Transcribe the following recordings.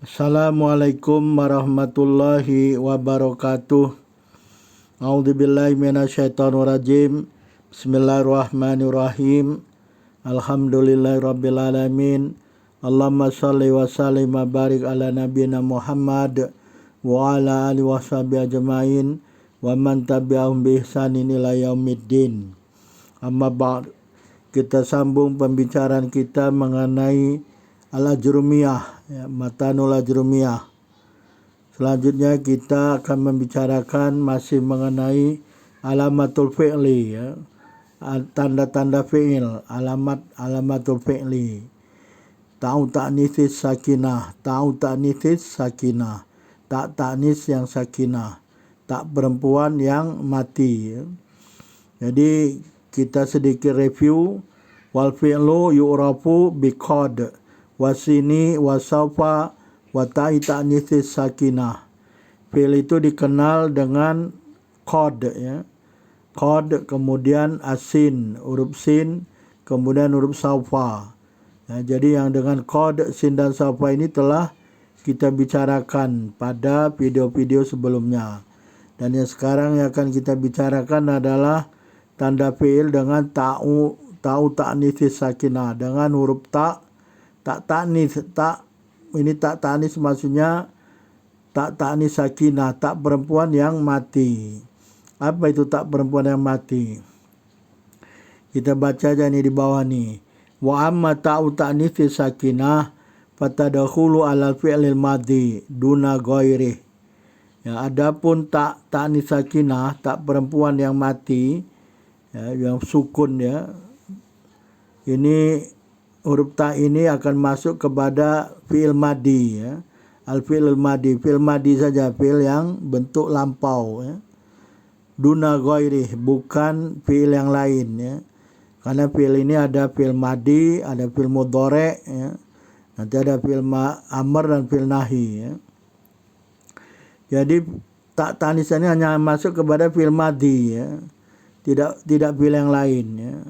Assalamualaikum warahmatullahi wabarakatuh. A'udzubillahi minasyaitonirrajim. Bismillahirrahmanirrahim. Alhamdulillahirabbil alamin. Allahumma shalli wa sallim wa barik ala nabiyyina Muhammad wa ala alihi washabihi ajmain wa man tabi'ahum bi ihsanin ila yaumiddin. Amma ba'd. Kita sambung pembicaraan kita mengenai al-ajrumiyah, matanul ajrumiyah. Selanjutnya kita akan membicarakan masih mengenai alamatul fi'li, tanda-tanda fi'il, alamatul fi'li. Ta'u ta'nitsis sakinah, ta'u ta'nitsis sakinah, tak ta'nis yang sakinah, tak perempuan yang mati. Jadi kita sedikit review. Wal fi'lu yu'rafu biqad wasini wasaufa wa ta'i ta'nitsis sakinah. Fi'il itu dikenal dengan qad, ya. Qad, kemudian asin, huruf sin, kemudian huruf saufa. Ya, jadi yang dengan qad, sin dan saufa ini telah kita bicarakan pada video-video sebelumnya. Dan yang sekarang yang akan kita bicarakan adalah tanda fi'il dengan ta'u ta'nitsis sakinah, dengan huruf tak ta'nis, ini tak ta'nis maksudnya tak ta'nis sakinah, tak perempuan yang mati. Apa itu tak perempuan yang mati? Kita baca aja nih di bawah nih. Wa amma ta'u ta'nitsis sakinah fatadkhulu alal fi'lil madhi duna ghairi. Ya, adapun tak ta'nis sakinah, tak perempuan yang mati, ya, yang sukun, ya. Ini huruf ta ini akan masuk kepada fi'il madi, ya. Al-fi'il madi, fi'il madi saja, fi'il yang bentuk lampau, ya. Duna ghairi, bukan fi'il yang lain, ya. Karena fi'il ini ada fi'il madi, ada fi'il mudhari', ya. Nanti ada fi'il amr dan fi'il nahi, ya. Jadi tak tanis ini hanya masuk kepada fi'il madi, ya. Tidak fi'il yang lain, ya.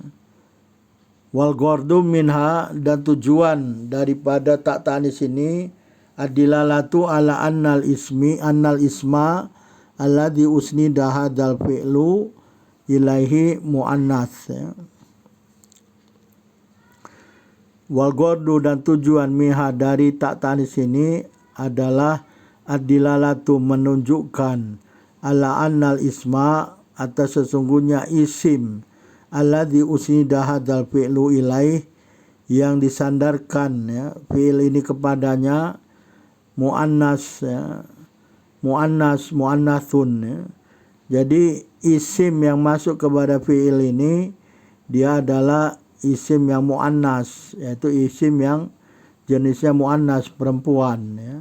Wal ghardu minha, dan tujuan daripada tak ta'nis ini adilalatu ala annal isma alladhi usnida hadzal fi'lu ilaihi muannas, ya. Wal ghardu, dan tujuan minha dari tak ta'nis ini adalah adilalatu, menunjukkan ala annal isma, atas sesungguhnya isim alladzi usnida hadzal fi'lu ilaih, yang disandarkan, ya, fi'il ini kepadanya, muannas, ya, muannatsun, ya. Jadi isim yang masuk kepada fi'il ini dia adalah isim yang muannas, yaitu isim yang jenisnya muannas, perempuan, ya.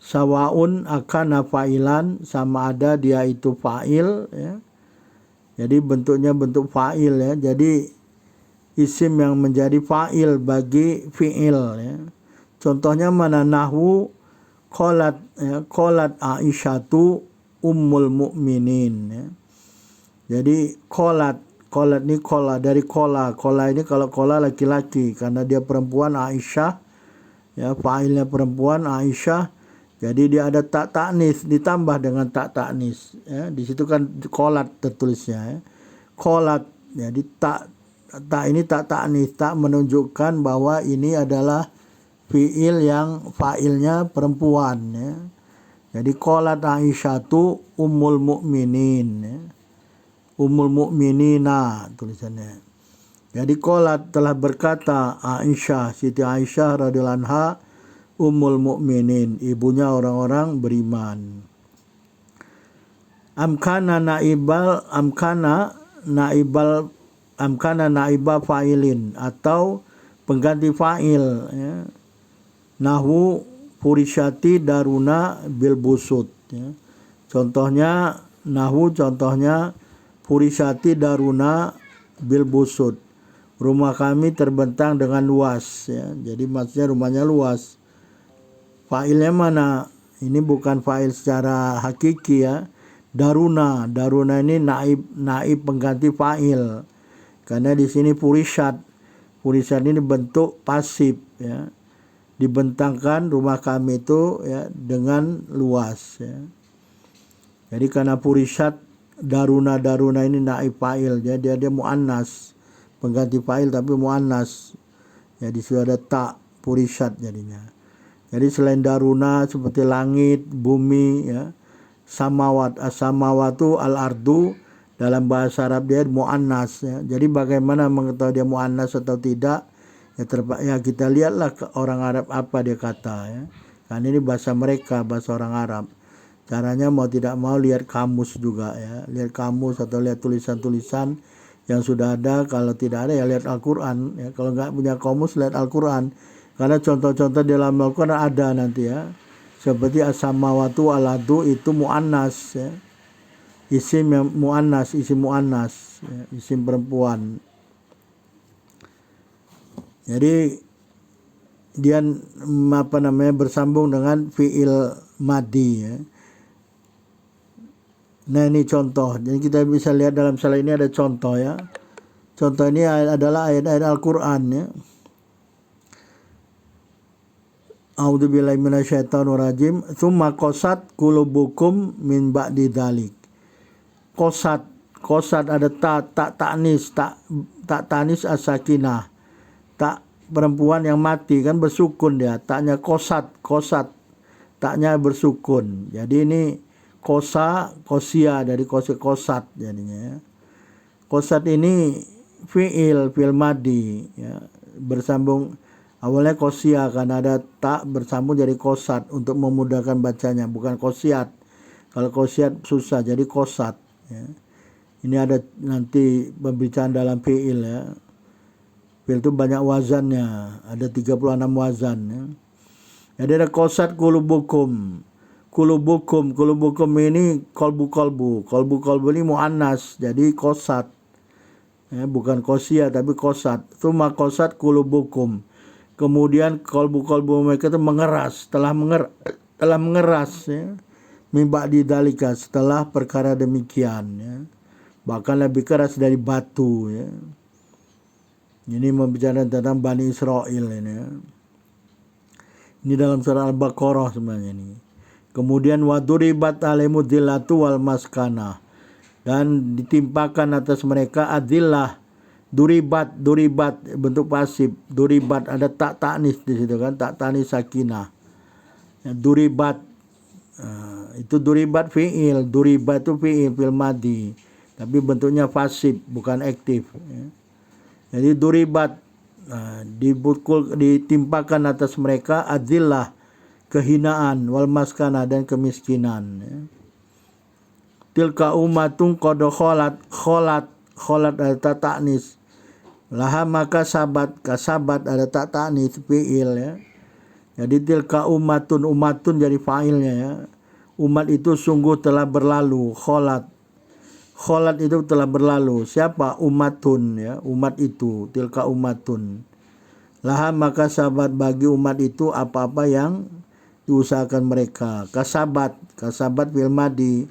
Sawaun akana fa'ilan, sama ada dia itu fa'il, ya. Jadi bentuknya bentuk fa'il, ya. Jadi isim yang menjadi fa'il bagi fi'il, ya. Contohnya mana? Nahwu qalat, ya, qalat Aisyatu ummul mu'minin, ya. Jadi qalat ini qala, dari qala ini kalau qala laki-laki, karena dia perempuan, Aisyah, ya, fa'ilnya perempuan Aisyah. Jadi dia ada tak ta'nis ditambah dengan tak ta'nis, ya. Di situ kan qolat tertulisnya, ya. Qolat, jadi tak ini tak ta'nis, tak menunjukkan bahwa ini adalah fi'il yang fa'ilnya perempuan, ya. Jadi qolat Aisyatu ummul mu'minin, ya. Ummul mu'minina tulisannya. Jadi qolat, telah berkata Aisyah, Siti Aisyah radhiyallahu anha, ummul mu'minin, ibunya orang-orang beriman. Amkana naiba fa'ilin, atau pengganti fa'il, ya. Nahwu furisyati daruna bil busut, ya. Contohnya furisyati daruna bil busut, rumah kami terbentang dengan luas, ya. Jadi maksudnya rumahnya luas. Fa'ilnya mana? Ini bukan fa'il secara hakiki, ya. Daruna ini naib pengganti fa'il. Karena di sini furisat ini bentuk pasif, ya. dibentangkan rumah kami itu ya dengan luas ya. Jadi karena purisat daruna ini naib fa'il, jadi dia muannas, pengganti fa'il tapi muannas. Jadi sudah ada tak purisat jadinya. Jadi selain daruna seperti langit, bumi ya, samawat, as-samawatu al-ardu, dalam bahasa Arab dia muannas ya. Jadi bagaimana mengetahui dia muannas atau tidak? Ya kita lihatlah ke orang Arab apa dia kata ya. Kan ini bahasa mereka, bahasa orang Arab. Caranya mau tidak mau lihat kamus juga ya. Lihat kamus atau lihat tulisan-tulisan yang sudah ada. Kalau tidak ada ya lihat Al-Quran ya. Kalau nggak punya kamus lihat Al-Quran. Karena contoh-contoh di dalam Al-Quran ada nanti ya. Seperti as-samawatu al-ardu itu muannas ya. Isim yang muannas, isim muannas ya. Isim perempuan. Jadi dia bersambung dengan fi'il madi ya. Nah ini contoh. Jadi kita bisa lihat dalam salah ini ada contoh ya. Contoh ini adalah ayat-ayat Al-Quran ya. A'udzubillahi minasyaitonirrajim. Tsumma qasat qulubukum min ba'di dzalik. Qasat ada tak tanis as-sakinah. Tak perempuan yang mati kan bersukun dia. Taknya qasat. Taknya bersukun. Jadi ini kosia dari qasat jadinya ya. Qasat ini fi'il madi ya, bersambung awalnya kosia karena ada tak bersambung jadi qasat untuk memudahkan bacanya, bukan qasiat. Kalau qasiat susah jadi qasat ya. Ini ada nanti pembicaraan dalam fi'il ya. Fi'il itu banyak wazannya, ada 36 wazan ya. Jadi ada qasat qulubukum ini kolbu ini muannas jadi qasat ya, bukan qosia tapi qasat. Tsumma qasat qulubukum, kemudian kolbu mereka itu mengeras, telah mengeras ya. Min ba'di dzalika, setelah perkara demikian ya. Bahkan lebih keras dari batu ya. Ini membicarakan tentang Bani Israel ini ya. Ini dalam surah Al-Baqarah sebenarnya ini. Kemudian waduribat alaimu dzillatu wal maskana, dan ditimpakan atas mereka adillah. Duribat bentuk pasif. Duribat ada tak tanis di situ kan, tak tanis sakinah ya, duribat itu duribat fi'il. Duribat itu fi'il madi tapi bentuknya pasif bukan aktif ya. Jadi duribat ditimpakan atas mereka adillah, kehinaan, wal maskana, dan kemiskinan ya. Tilka ummatun qad kholat ada ta'nis, laha maka kasabat ada ta'nis fi'il ya. Jadi tilka ummatun jadi fa'ilnya ya. Umat itu sungguh telah berlalu. Kholat itu telah berlalu. Siapa? Ummatun ya, umat itu. Tilka ummatun, laha maka sabat bagi umat itu apa-apa yang diusahakan mereka. Kasabat fil madi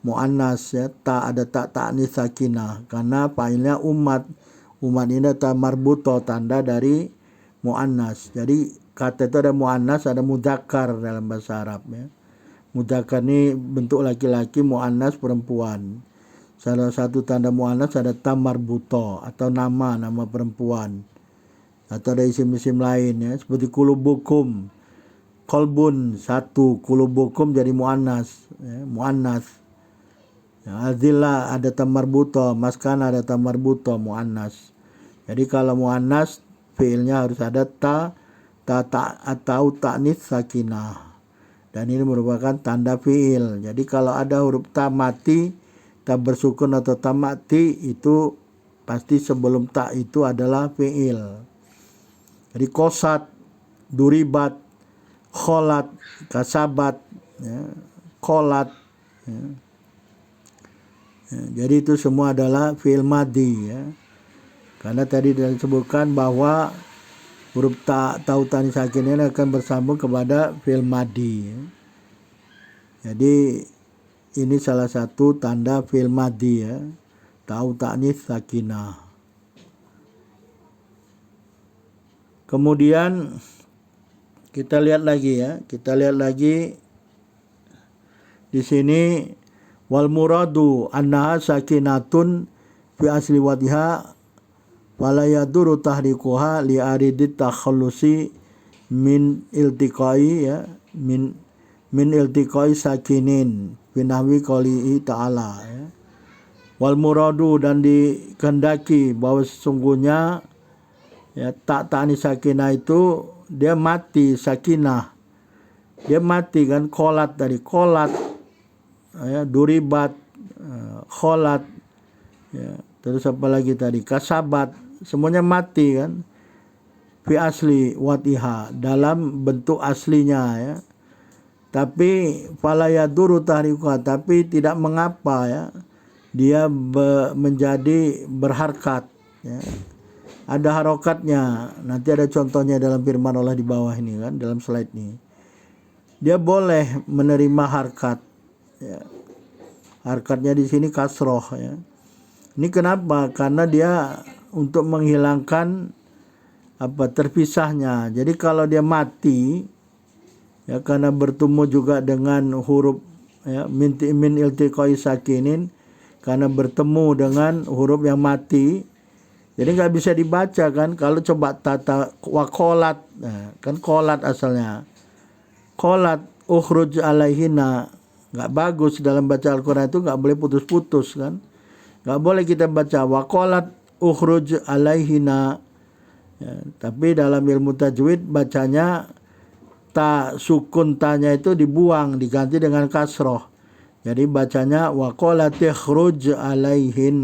muannas ya, ada tak ta'nis sakinah karena fa'ilnya umat ini ada marbuto, tanda dari muannas. Jadi kata itu ada muannas, ada mudzakkar dalam bahasa Arab ya. Mudzakkar ini bentuk laki-laki, muannas perempuan. Salah satu tanda muannas ada ta marbuto atau nama perempuan, atau ada isim-isim lain ya, seperti kulubukum, kolbun satu, kulubukum jadi muannas ya, ya, azillah ada tamarbuto, maskana ada tamarbuto, muannas. Jadi kalau muannas fiilnya harus ada ta atau ta'nis sakinah, dan ini merupakan tanda fiil. Jadi kalau ada huruf ta mati, ta bersukun atau ta mati, itu pasti sebelum ta itu adalah fiil. Jadi qasat, duribat, kholat, kasabat ya, kholat ya. Jadi itu semua adalah fi'il madi ya. Karena tadi disebutkan bahwa huruf ta tanis sakin ini akan bersambung kepada fi'il madi ya. Jadi ini salah satu tanda fi'il madi ya, tanis sakinah. Kemudian Kita lihat lagi ya. Kita lihat lagi di sini, wal muradu annaha sakinatun fi asli watiha wala yaduru tahrikuha li aridit takhallusi min iltiqai ya min iltiqai sakinin binahwi qalihi ta'ala ya. Wal muradu, dan dikehendaki bahwa sesungguhnya ya ta'ni sakinah itu dia mati, sakinah dia mati kan, kolat dari kolat ya, duribat, kholat ya, terus apa lagi tadi, kasabat, semuanya mati kan, fi asli watiha, dalam bentuk aslinya ya. Tapi fala yaduru tahrikuha, tapi tidak mengapa ya dia menjadi berharkat ya. Ada harokatnya, nanti ada contohnya dalam firman Allah di bawah ini kan, dalam slide ini. Dia boleh menerima harkat ya. Harkatnya di sini kasroh ya. Ini kenapa? Karena dia untuk menghilangkan terpisahnya. Jadi kalau dia mati ya, karena bertemu juga dengan huruf ya, min iltiqai sakinin, karena bertemu dengan huruf yang mati, jadi nggak bisa dibaca kan. Kalau coba tata wakolat, nah, kan kolat asalnya, kolat ukhruj alaihina, nggak bagus dalam baca Al-Quran itu, nggak boleh putus-putus kan. Nggak boleh kita baca waqalat ukhruj alaihina ya, tapi dalam ilmu tajwid bacanya ta, sukun tanya itu dibuang, diganti dengan kasroh. Jadi bacanya waqalat ikhruj alaihin.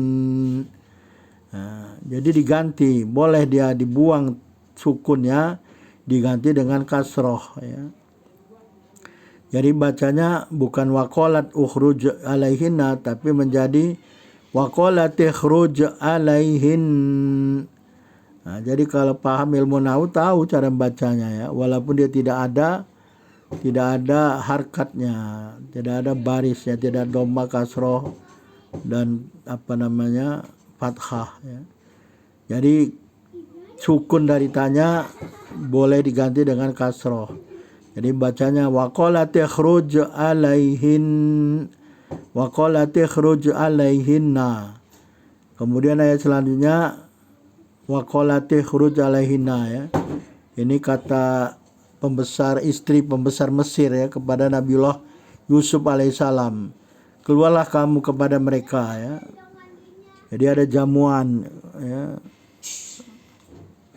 Nah, jadi diganti, boleh dia dibuang sukunnya, diganti dengan kasroh ya. Jadi bacanya bukan waqalat ukhruj alaihinna, tapi menjadi waqalat ikhruj alaihin. Nah, jadi kalau paham ilmu nahwu tahu cara bacanya ya, walaupun dia tidak ada harkatnya, tidak ada barisnya, tidak ada dhamma, kasroh dan fathah ya. Jadi sukun dari tanya boleh diganti dengan kasroh. Jadi bacanya waqalat ikhruj alaihin, waqalat ikhruj alaihinna. Kemudian ayat selanjutnya waqalat ikhruj alaihinna ya. Ini kata istri pembesar Mesir ya kepada Nabiullah Yusuf alaihissalam. Keluarlah kamu kepada mereka ya. Jadi ada jamuan ya.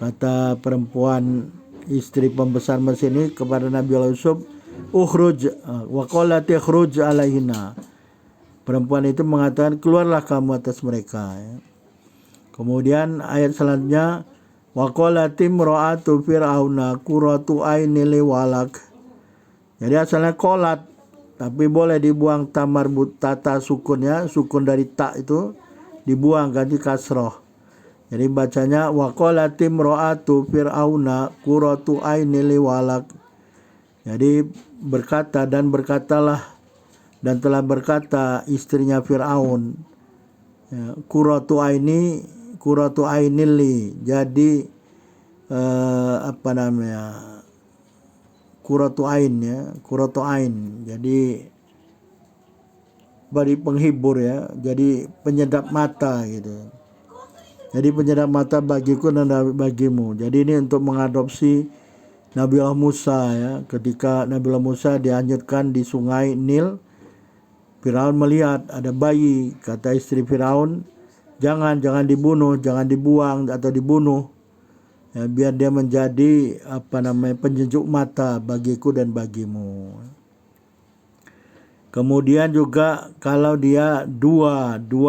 Kata perempuan istri pembesar Mesir ini kepada Nabiullah Yusuf, ukhruj waqalat ikhruj alaihinna. Perempuan itu mengatakan keluarlah kamu atas mereka ya. Kemudian ayat selanjutnya waqalat imra'atu fir'auna qurratu aini li walak. Jadi asalnya kolat, tapi boleh dibuang tamar tata sukunnya, sukun dari ta itu dibuang ganti kasroh. Jadi bacanya waqalat imra'atu fir'auna qurratu aini li walak. Jadi berkata dan berkatalah dan telah berkata istrinya Fir'aun ya, qurratu ainili, jadi qurratu ain ya, qurratu ain, jadi bagi penghibur ya, jadi penyedap mata gitu. Jadi penyedap mata bagiku dan bagimu. Jadi ini untuk mengadopsi Nabiullah Musa ya, ketika Nabiullah Musa dihanyutkan di sungai Nil, Firaun melihat ada bayi, kata istri Firaun, jangan dibunuh, jangan dibuang atau dibunuh ya, biar dia menjadi penyejuk mata bagiku dan bagimu. Kemudian juga kalau dia dua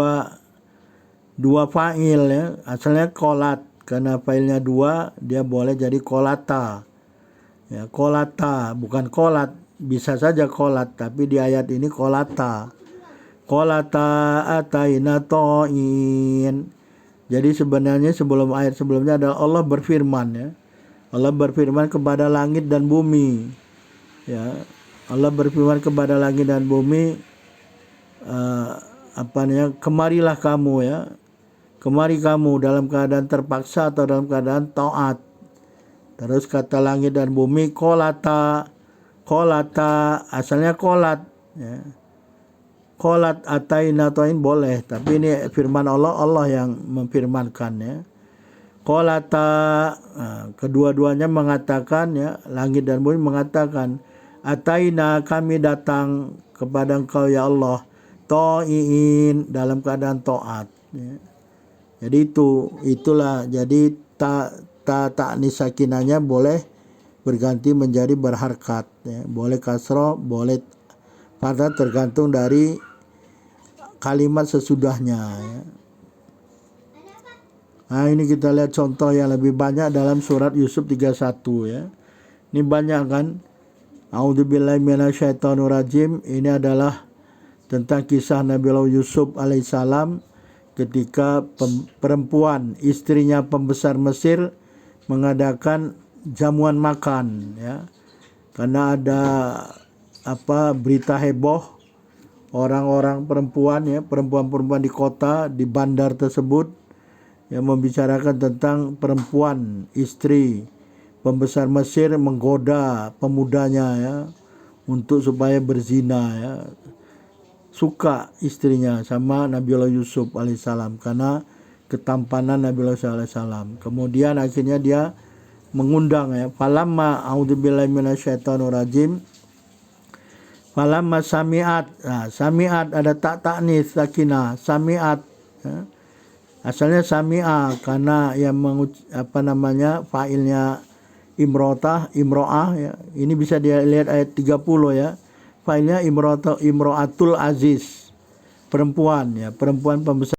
fa'il ya, asalnya kolat, karena fa'ilnya dua dia boleh jadi kolata ya, kolata bukan kolat, bisa saja kolat, tapi di ayat ini kolata ataina to'in. Jadi sebenarnya sebelum ayat sebelumnya adalah Allah berfirman ya. Allah berfirman kepada langit dan bumi ya. Allah berfirman kepada langit dan bumi kemarilah kamu ya. Kemari kamu dalam keadaan terpaksa atau dalam keadaan taat. Terus kata langit dan bumi kolata asalnya kolat ya. Kolat ataina toin boleh, tapi ini firman Allah yang memfirmankan ya. Kolata kedua-duanya mengatakan ya, langit dan bumi mengatakan ataina kami datang kepada Engkau ya Allah to'in dalam keadaan taat ya. Jadi itulah jadi ta'nis sakinahnya boleh berganti menjadi berharkat ya. Boleh kasroh, boleh fathah, tergantung dari kalimat sesudahnya ya. Nah ini kita lihat contoh yang lebih banyak dalam surat Yusuf 31 ya. Ini banyak kan. A'udzubillahi minasyaitonirrajim. Ini adalah tentang kisah Nabiullah Yusuf alaihissalam ketika perempuan istrinya pembesar Mesir mengadakan jamuan makan ya. Karena ada berita heboh orang-orang perempuan ya, perempuan-perempuan di kota, di bandar tersebut yang membicarakan tentang perempuan istri pembesar Mesir menggoda pemudanya ya untuk supaya berzina ya. Suka istrinya sama Nabiullah Yusuf alaihissalam karena ketampanan Nabiullah alaihissalam. Kemudian akhirnya dia mengundang ya, falamma a'udzubillahi minasyaitonirrajim. Falamma sami'at. Sami'at ada ta'nis sakinah. Sami'at ya. Asalnya sami'a karena yang fa'ilnya imro'ah ya. Ini bisa dilihat ayat 30 ya. Fa'ilnya imro'atul aziz, perempuan ya, perempuan pembesar